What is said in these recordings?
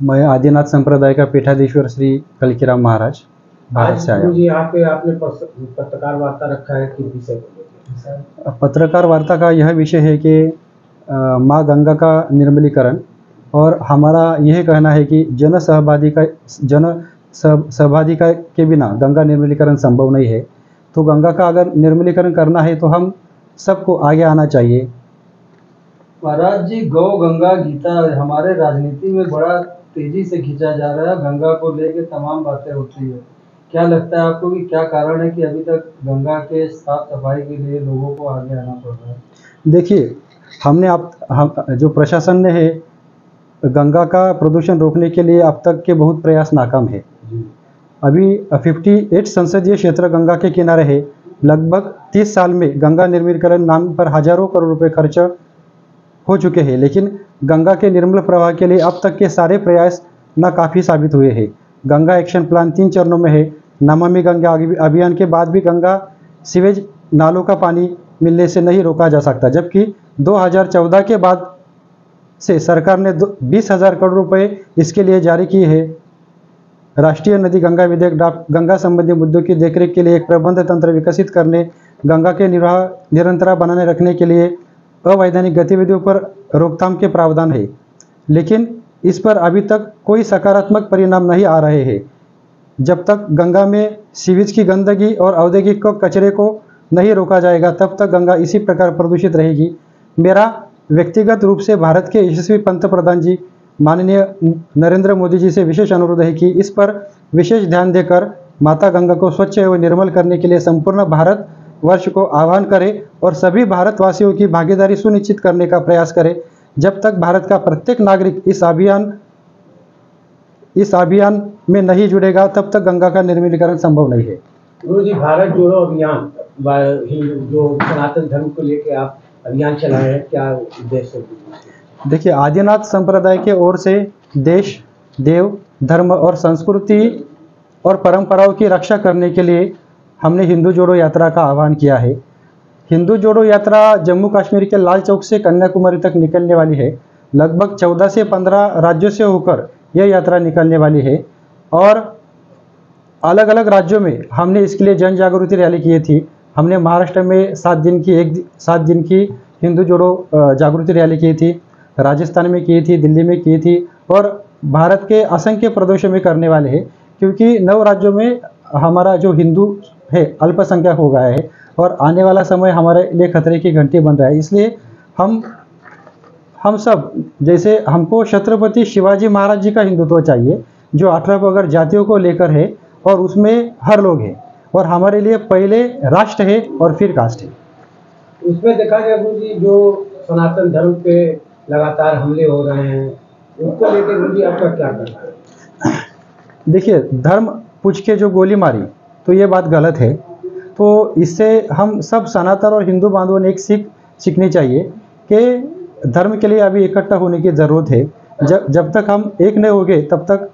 मैं आदिनाथ संप्रदाय का पीठाधीश्वर श्री कलकीराम महाराज भारत से आया। जी यहाँ पे आपने पत्रकार वार्ता रखा है, किस विषय को लेकर? पत्रकार वार्ता का यह विषय है कि माँ गंगा का निर्मलीकरण, और हमारा यह कहना है कि जन सहभागिता के बिना गंगा निर्मलीकरण संभव नहीं है। तो गंगा का अगर निर्मलीकरण करना है तो हम सबको आगे आना चाहिए। महाराज जी, गौ गंगा गीता हमारे राजनीति में बड़ा तेजी से खींचा जा रहा है। गंगा को लेकर तमाम बातें होती है। क्या लगता है आपको कि क्या कारण है कि अभी तक गंगा के साफ सफाई के लिए लोगों को आगे आना पड़ रहा है? देखिए, हम जो प्रशासन ने है गंगा का प्रदूषण रोकने के लिए अब तक के बहुत प्रयास नाकाम है। अभी 58 संसदीय क्षेत्र गंगा के किनारे है। लगभग 30 साल में गंगा निर्मलीकरण नाम पर हजारों करोड़ रुपए खर्च हो चुके हैं, लेकिन गंगा के निर्मल प्रवाह के लिए अब तक के सारे प्रयास नाकाफी साबित हुए हैं। गंगा एक्शन प्लान 3 चरणों में है। नमामि गंगा अभियान के बाद भी गंगा सीवेज नालों का पानी मिलने से नहीं रोका जा सकता, जबकि 2014 के बाद से सरकार ने 20,000 करोड़ रुपए इसके लिए जारी किए हैं। राष्ट्रीय नदी गंगा विधेयक ड्राफ्ट गंगा संबंधी मुद्दों की देखरेख के लिए एक प्रबंध तंत्र विकसित करने, गंगा के निरंतरता बनाने रखने के लिए अवैधानिक गतिविधियों पर रोकथाम के प्रावधान है, लेकिन इस पर अभी तक कोई सकारात्मक परिणाम नहीं आ रहे हैं। जब तक गंगा में सीवेज की गंदगी और औद्योगिक कचरे को नहीं रोका जाएगा, तब तक गंगा इसी प्रकार प्रदूषित रहेगी। मेरा व्यक्तिगत रूप से भारत के यशस्वी पंतप्रधान जी माननीय नरेंद्र मोदी जी से विशेष अनुरोध है कि इस पर विशेष ध्यान देकर माता गंगा को स्वच्छ एवं निर्मल करने के लिए संपूर्ण भारत वर्ष को आह्वान करें और सभी भारतवासियों की भागीदारी सुनिश्चित करने का प्रयास करें। जब तक भारत का प्रत्येक नागरिक इस अभियान में नहीं जुड़ेगा, तब तक गंगा का निर्मलीकरण संभव नहीं है। गुरु जी, भारत जोड़ो अभियान जो सनातन धर्म को लेकर आप अभियान चलाए हैं, क्या उद्देश्य है? देखिए, आदिनाथ संप्रदाय के ओर से देश, देव, धर्म और संस्कृति और परंपराओं की रक्षा करने के लिए हमने हिंदू जोड़ो यात्रा का आह्वान किया है। हिंदू जोड़ो यात्रा जम्मू कश्मीर के लाल चौक से कन्याकुमारी तक निकलने वाली है। लगभग 14 से 15 राज्यों से होकर यह यात्रा निकलने वाली है और अलग अलग राज्यों में हमने इसके लिए जन जागृति रैली की थी। हमने महाराष्ट्र में 7 दिन की हिंदू जोड़ो जागृति रैली की थी, राजस्थान में की थी, दिल्ली में की थी और भारत के असंख्य प्रदेशों में करने वाले हैं, क्योंकि 9 राज्यों में हमारा जो हिंदू है अल्पसंख्यक हो गया है और आने वाला समय हमारे लिए खतरे की घंटी बन रहा है। इसलिए हम सब, जैसे हमको छत्रपति शिवाजी महाराज जी का हिंदुत्व चाहिए जो 18 पगड़ जातियों को लेकर है और उसमें हर लोग हैं, और हमारे लिए पहले राष्ट्र है और फिर कास्ट है। उसमें देखा गया गुरु जी, जो सनातन धर्म पे लगातार हमले हो रहे हैं, उनको लेकर गुरु जी आपका क्या कहना है? देखिए, धर्म पूछ के जो गोली मारी तो ये बात गलत है। तो इससे हम सब सनातन और हिंदू बांधवों ने एक सीखनी चाहिए कि धर्म के लिए अभी इकट्ठा होने की ज़रूरत है। जब तक हम एक नहीं होंगे तब तक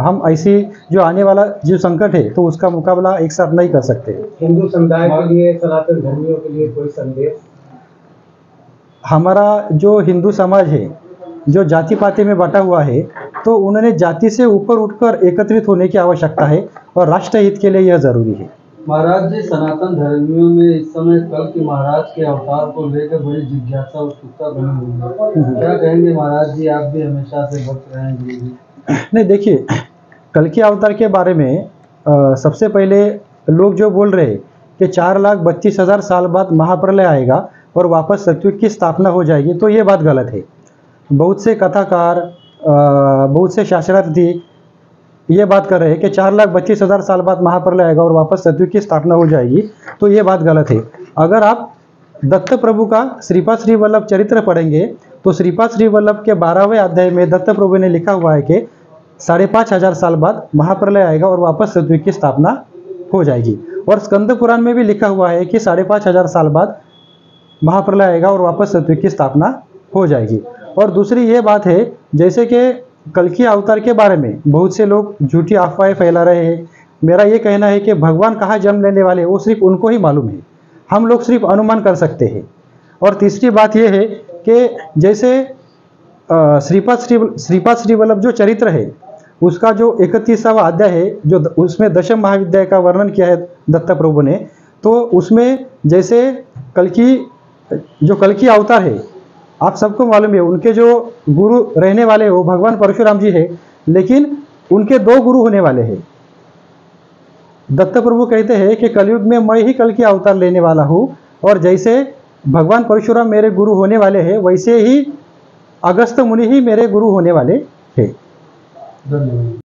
हम ऐसी जो आने वाला जो संकट है तो उसका मुकाबला एक साथ नहीं कर सकते। हिंदू समुदाय के लिए, सनातन धर्मियों के लिए कोई संदेश? हमारा जो हिंदू समाज है जो जाति पाति में बटा हुआ है, तो उन्होंने जाति से ऊपर उठकर एकत्रित होने की आवश्यकता है और राष्ट्र हित के लिए यह जरूरी है। महाराज जी, सनातन धर्मियों में इस समय कल की महाराज के अवतार को लेकर बड़ी जिज्ञासा और उत्सुकता बनी हुई है। क्या कहेंगे महाराज जी, आप भी हमेशा से भक्त रहे हैं गुरु जी? नहीं, देखिए, कल के अवतार के बारे में सबसे पहले लोग जो बोल रहे हैं कि 4,32,000 साल बाद महाप्रलय आएगा और वापस सतयुग की स्थापना हो जाएगी, तो ये बात गलत है। बहुत से कथाकार, बहुत से शास्त्रार्थी ये बात कर रहे हैं कि 4,32,000 साल बाद महाप्रलय आएगा और वापस सतयुग की स्थापना हो जाएगी, तो ये बात गलत है। अगर आप दत्त प्रभु का श्रीपाद श्री वल्लभ चरित्र पढ़ेंगे तो श्रीपाद श्री वल्लभ के 12वें अध्याय में दत्त प्रभु ने लिखा हुआ है कि 5,500 साल बाद महाप्रलय आएगा और वापस सतयुग की स्थापना हो जाएगी। और स्कंद पुराण में भी लिखा हुआ है कि 5,500 साल बाद महाप्रलय आएगा और वापस सतयुग की स्थापना हो जाएगी। और दूसरी ये बात है, जैसे कि कल्कि अवतार के बारे में बहुत से लोग झूठी अफवाहें फैला रहे हैं। मेरा ये कहना है कि भगवान कहाँ जन्म लेने वाले वो सिर्फ उनको ही मालूम है, हम लोग सिर्फ अनुमान कर सकते हैं। और तीसरी बात यह है कि जैसे श्रीपाद श्री वल्लभ जो चरित्र है उसका जो 31वां अध्याय है, जो उसमें दशम महाविद्यालय का वर्णन किया है दत्त प्रभु ने, तो उसमें जैसे कल्कि अवतार है, आप सबको मालूम है उनके जो गुरु रहने वाले वो भगवान परशुराम जी है, लेकिन उनके 2 गुरु होने वाले हैं। दत्त प्रभु कहते हैं कि कलयुग में मैं ही कल्कि अवतार लेने वाला हूँ, और जैसे भगवान परशुराम मेरे गुरु होने वाले हैं वैसे ही अगस्त्य मुनि ही मेरे गुरु होने वाले हैं। धन्यवाद।